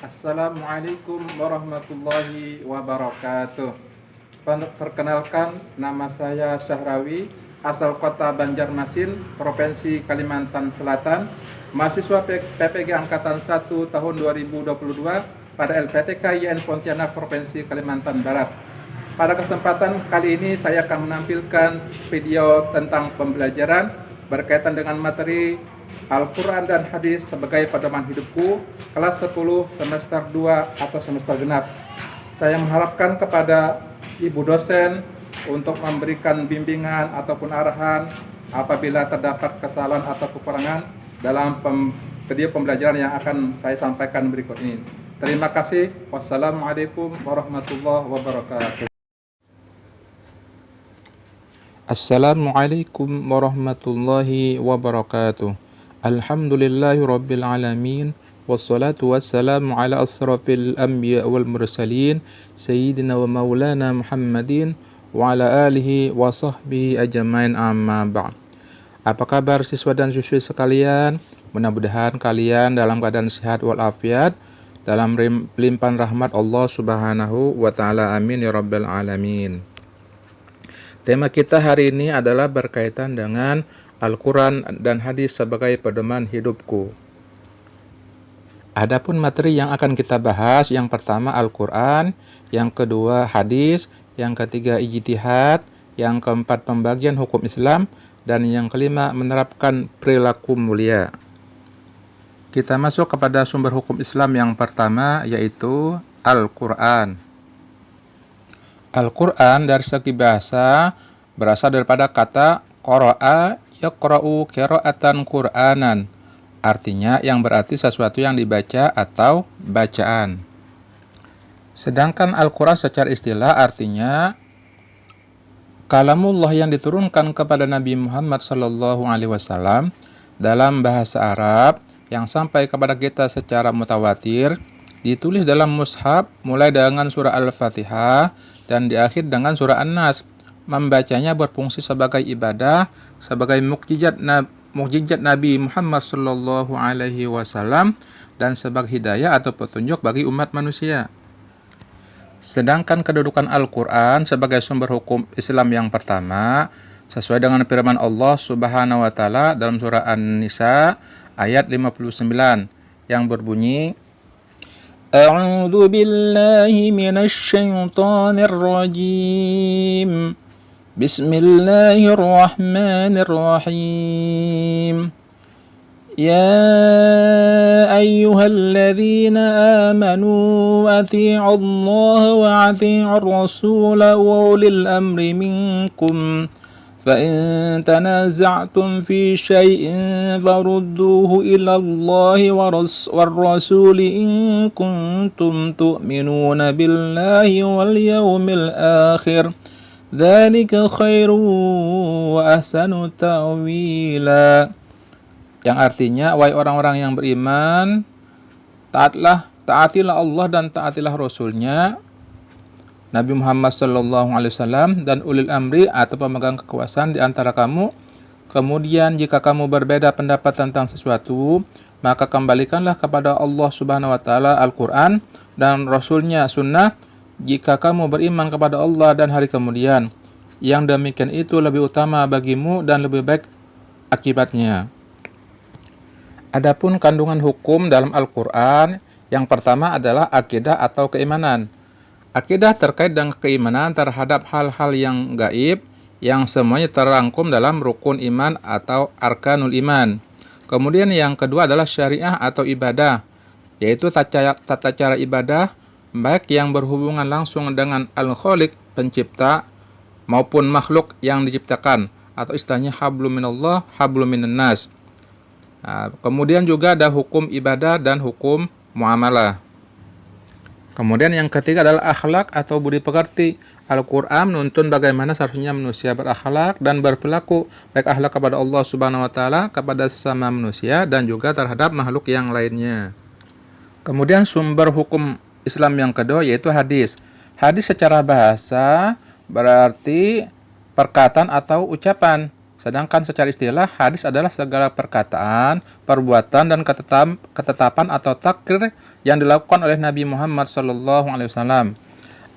Assalamualaikum warahmatullahi wabarakatuh. Perkenalkan, nama saya Syahrawi, asal kota Banjarmasin, Provinsi Kalimantan Selatan, mahasiswa PPG Angkatan 1 tahun 2022 pada LPTK IAIN Pontianak, Provinsi Kalimantan Barat. Pada kesempatan kali ini saya akan menampilkan video tentang pembelajaran berkaitan dengan materi Al-Quran dan Hadis sebagai pedoman hidupku, kelas 10 semester 2 atau semester genap. Saya mengharapkan kepada ibu dosen untuk memberikan bimbingan ataupun arahan apabila terdapat kesalahan atau kekurangan dalam video pembelajaran yang akan saya sampaikan berikut ini. Terima kasih. Wassalamualaikum warahmatullahi wabarakatuh. Assalamualaikum warahmatullahi wabarakatuh. Alhamdulillahi rabbil alamin. Wassalatu wassalamu ala asrafil anbiya wal mursalin Sayyidina wa maulana Muhammadin wa ala alihi wa sahbihi ajmain, amma ba'd. Apa kabar siswa dan siswi sekalian? Mudah-mudahan kalian dalam keadaan sehat walafiat, dalam limpahan rahmat Allah subhanahu wa ta'ala, amin ya rabbal alamin. Tema kita hari ini adalah berkaitan dengan Al-Quran dan Hadis sebagai pedoman hidupku. Adapun materi yang akan kita bahas, yang pertama Al-Quran, yang kedua Hadis, yang ketiga ijtihad, yang keempat pembagian hukum Islam, dan yang kelima menerapkan perilaku mulia. Kita masuk kepada sumber hukum Islam yang pertama, yaitu Al-Quran. Al-Quran dari segi bahasa berasal daripada kata qara'a yaqra'u qira'atan Qur'anan, artinya yang berarti sesuatu yang dibaca atau bacaan. Sedangkan Al-Quran secara istilah artinya kalamullah yang diturunkan kepada Nabi Muhammad SAW dalam bahasa Arab yang sampai kepada kita secara mutawatir, ditulis dalam mushaf mulai dengan surah Al-Fatihah dan diakhir dengan surah An-Nas. Membacanya berfungsi sebagai ibadah, sebagai mukjizat Nabi Muhammad sallallahu alaihi wasallam, dan sebagai hidayah atau petunjuk bagi umat manusia. Sedangkan kedudukan Al-Quran sebagai sumber hukum Islam yang pertama sesuai dengan firman Allah Subhanahu wa taala dalam surah An-Nisa ayat 59 yang berbunyi, A'udzu billahi minasy syaithanir rajim. Bismillahirrahmanirrahim. Ya ayyuhalladzina amanu athi'u Allah wa athi'u ar-rasula wa ulil amri minkum. فإن تنازعتم في شيء فردوه إلى الله والرسول إن كنتم تؤمنون بالله واليوم الآخر ذلك خير وأحسن تأويلا. Yang artinya, wahai orang-orang yang beriman, taatilah Allah dan taatilah Rasulnya, Nabi Muhammad SAW, dan ulil amri atau pemegang kekuasaan di antara kamu. Kemudian jika kamu berbeda pendapat tentang sesuatu, maka kembalikanlah kepada Allah Subhanahu wa taala Al-Quran dan Rasulnya Sunnah. Jika kamu beriman kepada Allah dan hari kemudian, yang demikian itu lebih utama bagimu dan lebih baik akibatnya. Adapun kandungan hukum dalam Al-Quran, yang pertama adalah akidah atau keimanan. Akidah terkait dengan keimanan terhadap hal-hal yang gaib yang semuanya terangkum dalam rukun iman atau arkanul iman. Kemudian yang kedua adalah syariah atau ibadah, yaitu tata cara ibadah baik yang berhubungan langsung dengan Al-Khaliq pencipta maupun makhluk yang diciptakan, atau istilahnya hablum minallah hablum minan nas. Kemudian juga ada hukum ibadah dan hukum muamalah. Kemudian yang ketiga adalah akhlak atau budi pekerti. Al-Quran menuntun bagaimana seharusnya manusia berakhlak dan berperilaku, baik akhlak kepada Allah Subhanahu wa taala, kepada sesama manusia, dan juga terhadap makhluk yang lainnya. Kemudian sumber hukum Islam yang kedua yaitu hadis. Hadis secara bahasa berarti perkataan atau ucapan. Sedangkan secara istilah hadis adalah segala perkataan, perbuatan, dan ketetapan atau takrir yang dilakukan oleh Nabi Muhammad SAW.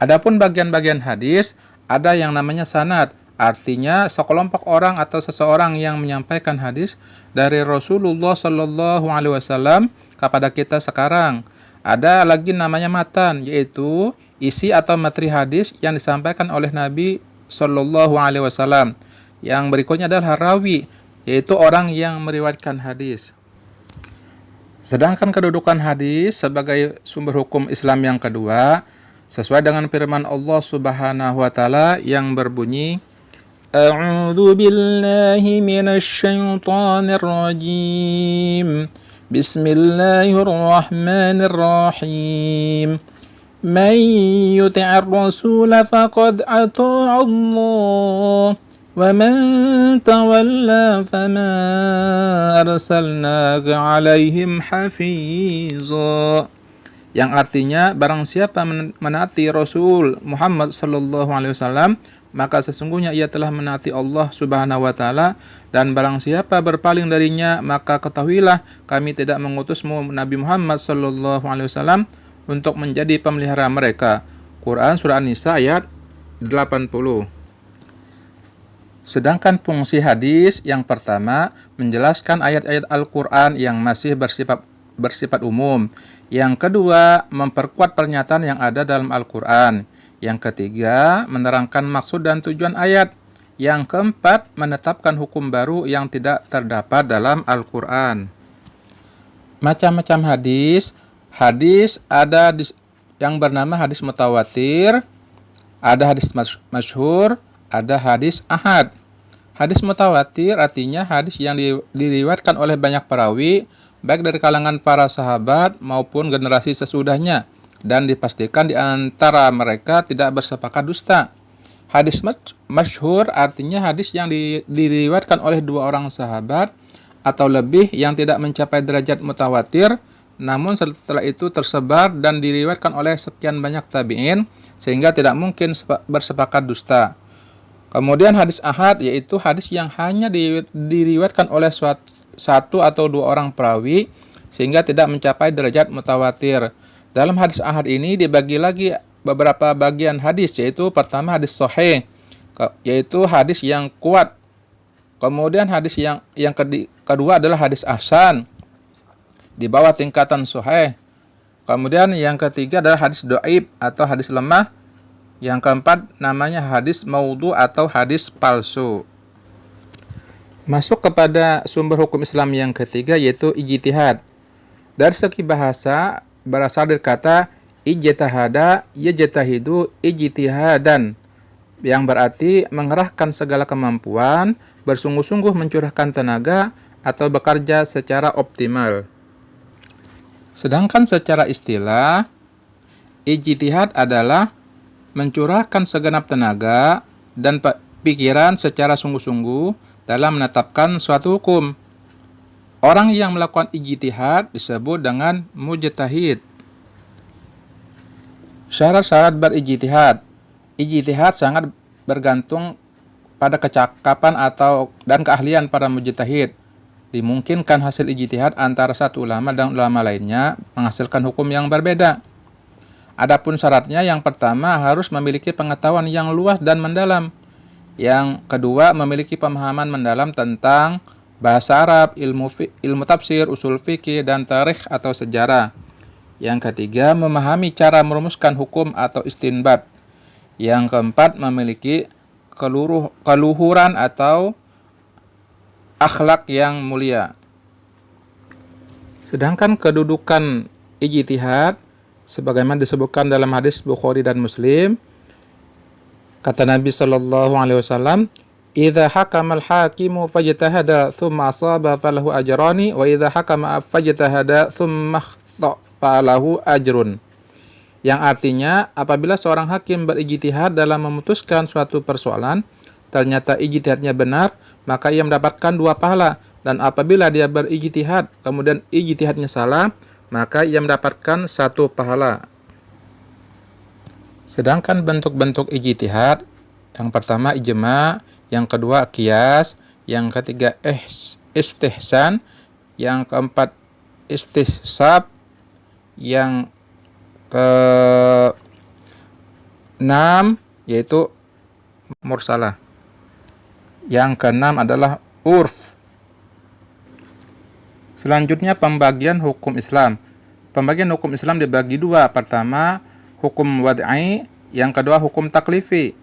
Adapun bagian-bagian hadis, ada yang namanya sanad, artinya sekelompok orang atau seseorang yang menyampaikan hadis dari Rasulullah SAW kepada kita sekarang. Ada lagi namanya matan, yaitu isi atau materi hadis yang disampaikan oleh Nabi SAW. Yang berikutnya adalah rawi, yaitu orang yang meriwayatkan hadis. Sedangkan kedudukan hadis sebagai sumber hukum Islam yang kedua, sesuai dengan firman Allah Subhanahu wa taala yang berbunyi, A'udzu billahi minasy syaithanir rajim. Bismillahirrahmanirrahim. Man yuti'ir rasula faqad ata'a Allah. وَمَنْ تَوَلَّى فَمَا أَرْسَلْنَاكَ عَلَيْهِمْ حَفِيظًا. Yang artinya, barang siapa menaati Rasul Muhammad SAW, maka sesungguhnya ia telah menaati Allah Subhanahu wa taala, dan barang siapa berpaling darinya, maka ketahuilah kami tidak mengutusmu Nabi Muhammad SAW untuk menjadi pemelihara mereka. Quran surah An-Nisa ayat 80. Sedangkan fungsi hadis yang pertama menjelaskan ayat-ayat Al-Quran yang masih bersifat umum. Yang kedua, memperkuat pernyataan yang ada dalam Al-Quran. Yang ketiga, menerangkan maksud dan tujuan ayat. Yang keempat, menetapkan hukum baru yang tidak terdapat dalam Al-Quran. Macam-macam hadis. Hadis ada yang bernama hadis mutawatir, ada hadis masyhur, ada hadis ahad. Hadis mutawatir artinya hadis yang diriwayatkan oleh banyak perawi, baik dari kalangan para sahabat maupun generasi sesudahnya, dan dipastikan di antara mereka tidak bersepakat dusta. Hadis masyhur artinya hadis yang diriwayatkan oleh 2 orang sahabat atau lebih yang tidak mencapai derajat mutawatir, namun setelah itu tersebar dan diriwayatkan oleh sekian banyak tabi'in, sehingga tidak mungkin bersepakat dusta. Kemudian hadis ahad, yaitu hadis yang hanya diriwayatkan oleh satu atau 2 orang perawi, sehingga tidak mencapai derajat mutawatir. Dalam hadis ahad ini dibagi lagi beberapa bagian hadis, yaitu pertama hadis sahih, yaitu hadis yang kuat. Kemudian hadis yang kedua adalah hadis ahsan, di bawah tingkatan sahih. Kemudian yang ketiga adalah hadis dhaif atau hadis lemah. Yang keempat namanya hadis maudhu atau hadis palsu. Masuk kepada sumber hukum Islam yang ketiga, yaitu ijtihad. Dari segi bahasa berasal dari kata ijtihada yajtahidu ijtihadan, yang berarti mengerahkan segala kemampuan, bersungguh-sungguh mencurahkan tenaga atau bekerja secara optimal. Sedangkan secara istilah, ijtihad adalah mencurahkan segenap tenaga dan pikiran secara sungguh-sungguh dalam menetapkan suatu hukum. Orang yang melakukan ijtihad disebut dengan mujtahid. Syarat-syarat berijtihad. Ijtihad sangat bergantung pada kecakapan dan keahlian para mujtahid. Dimungkinkan hasil ijtihad antara satu ulama dan ulama lainnya menghasilkan hukum yang berbeda. Adapun syaratnya, yang pertama harus memiliki pengetahuan yang luas dan mendalam. Yang kedua, memiliki pemahaman mendalam tentang bahasa Arab, ilmu tafsir, usul fikih, dan tarikh atau sejarah. Yang ketiga, memahami cara merumuskan hukum atau istinbat. Yang keempat, memiliki keluhuran atau akhlak yang mulia. Sedangkan kedudukan ijtihad sebagaimana disebutkan dalam hadis Bukhari dan Muslim, kata Nabi SAW, "Idza hakama al-hakimu fajtahada tsumma asaba falahu ajrani, wa idza hakama fajtahada tsumma akhta falahu ajrun." Yang artinya, apabila seorang hakim berijtihad dalam memutuskan suatu persoalan, ternyata ijtihadnya benar, maka ia mendapatkan 2 pahala. Dan apabila dia berijtihad kemudian ijtihadnya salah, maka ia mendapatkan 1 pahala. Sedangkan bentuk-bentuk ijtihad, yang pertama ijma', yang kedua qiyas, yang ketiga istihsan, yang keempat istihsab, Yang ke 6 yaitu mursalah. Yang keenam adalah urf. Selanjutnya pembagian hukum Islam. Pembagian hukum Islam dibagi dua. Pertama, hukum wad'i, yang kedua hukum taklifi.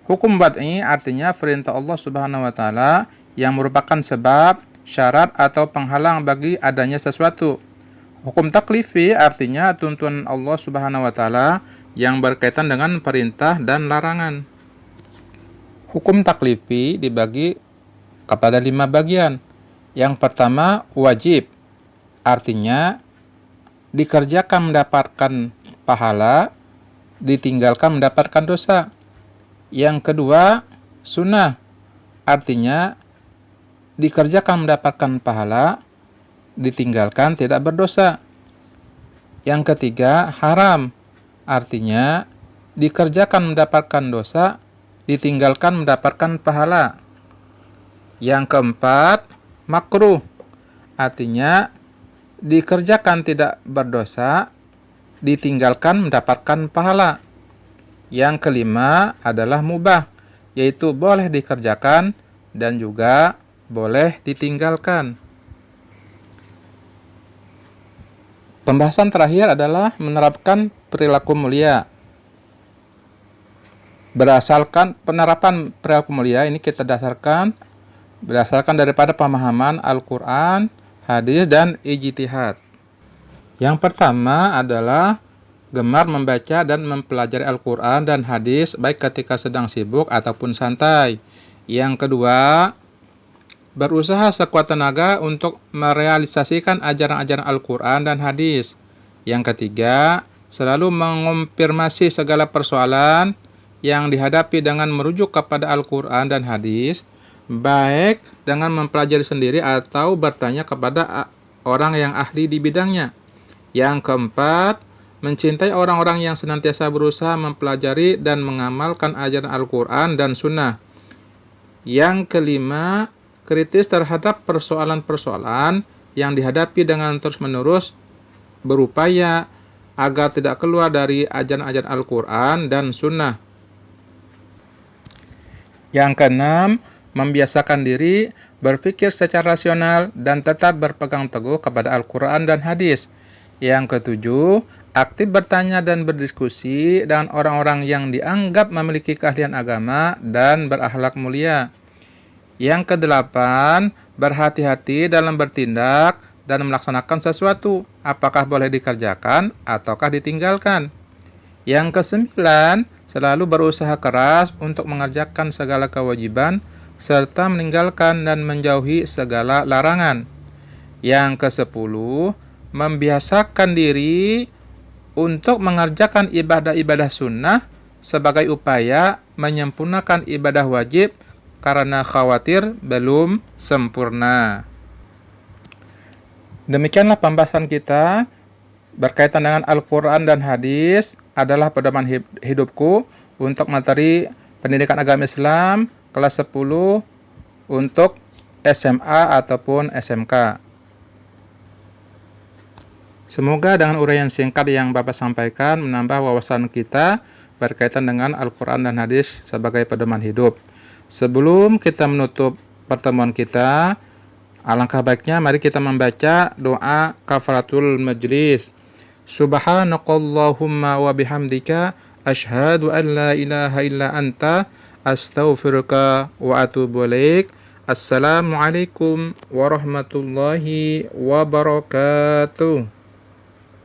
Hukum wad'i artinya perintah Allah Subhanahu wa taala yang merupakan sebab, syarat atau penghalang bagi adanya sesuatu. Hukum taklifi artinya tuntunan Allah Subhanahu wa taala yang berkaitan dengan perintah dan larangan. Hukum taklifi dibagi kepada 5 bagian. Yang pertama, wajib. Artinya dikerjakan mendapatkan pahala, ditinggalkan mendapatkan dosa. Yang kedua, sunnah. Artinya dikerjakan mendapatkan pahala, ditinggalkan tidak berdosa. Yang ketiga, haram. Artinya dikerjakan mendapatkan dosa, ditinggalkan mendapatkan pahala. Yang keempat, makruh. Artinya dikerjakan tidak berdosa, ditinggalkan mendapatkan pahala. Yang kelima adalah mubah, yaitu boleh dikerjakan dan juga boleh ditinggalkan. Pembahasan terakhir adalah menerapkan perilaku mulia. Penerapan perilaku mulia ini kita berdasarkan daripada pemahaman Al-Quran, hadis, dan ijtihad. Yang pertama adalah gemar membaca dan mempelajari Al-Quran dan hadis baik ketika sedang sibuk ataupun santai. Yang kedua, berusaha sekuat tenaga untuk merealisasikan ajaran-ajaran Al-Quran dan hadis. Yang ketiga, selalu mengonfirmasi segala persoalan yang dihadapi dengan merujuk kepada Al-Quran dan hadis, baik dengan mempelajari sendiri atau bertanya kepada orang yang ahli di bidangnya. Yang keempat, mencintai orang-orang yang senantiasa berusaha mempelajari dan mengamalkan ajaran Al-Quran dan Sunnah. Yang kelima, kritis terhadap persoalan-persoalan yang dihadapi dengan terus-menerus berupaya agar tidak keluar dari ajaran-ajaran Al-Quran dan Sunnah. Yang keenam, membiasakan diri berpikir secara rasional dan tetap berpegang teguh kepada Al-Quran dan hadis. Yang ketujuh, aktif bertanya dan berdiskusi dengan orang-orang yang dianggap memiliki keahlian agama dan berakhlak mulia. Yang kedelapan, berhati-hati dalam bertindak dan melaksanakan sesuatu, apakah boleh dikerjakan ataukah ditinggalkan. Yang kesembilan, selalu berusaha keras untuk mengerjakan segala kewajiban serta meninggalkan dan menjauhi segala larangan. Yang kesepuluh, membiasakan diri untuk mengerjakan ibadah-ibadah sunnah sebagai upaya menyempurnakan ibadah wajib karena khawatir belum sempurna. Demikianlah pembahasan kita berkaitan dengan Al-Quran dan hadis adalah pedoman hidupku untuk materi pendidikan agama Islam kelas 10 untuk SMA ataupun SMK. Semoga dengan uraian singkat yang Bapak sampaikan menambah wawasan kita berkaitan dengan Al-Quran dan hadis sebagai pedoman hidup. Sebelum kita menutup pertemuan kita, alangkah baiknya mari kita membaca doa kafaratul majlis. Subhanakallahumma wa bihamdika asyhadu an la ilaha illa anta astaghfiruka wa atubu ilaik. Assalamualaikum warahmatullahi wabarakatuh.